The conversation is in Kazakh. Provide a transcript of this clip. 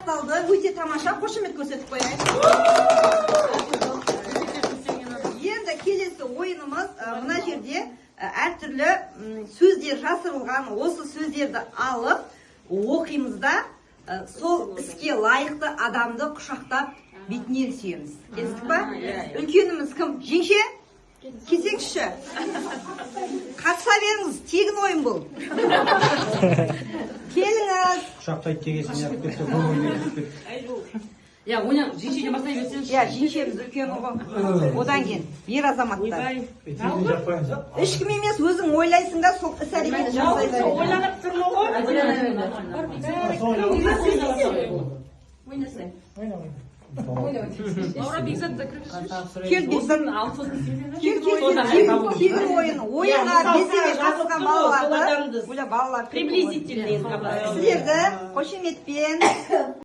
Өте тамаша, қошемет көрсетіп қояйын. Енді келесі ойынымыз мына жерде әртүрлі сөздер жасырылған. Осы сөздерді алып оқимыз да сол іске лайықты адамды құшақтап бетінен сүйеміз. Келістік па? Үлкеніміз кім? Жеңше? Кесекші. Қатыса беріңіз, тегін ойын бұл. Келіңіз. Құшақтайды тегесін ярып кетті, бұл ойын кетті. Ya oyna жеңшеден бастай берсеңіз. Я, жеңшеміз үлкен ғой. Одан кейін ер азаматтар. Ешкім емес, өзің ойлайсың да сол іс әрекетті жасайсың. Ойланып тұрмын ғой. Ойнасай. Лаура Бекзат закрываешь. Кел Бекзат. Кел тегін ойын. Ойынға белсене қатысқан балаларды, балалар Приблизительный. сіздерді қошеметпен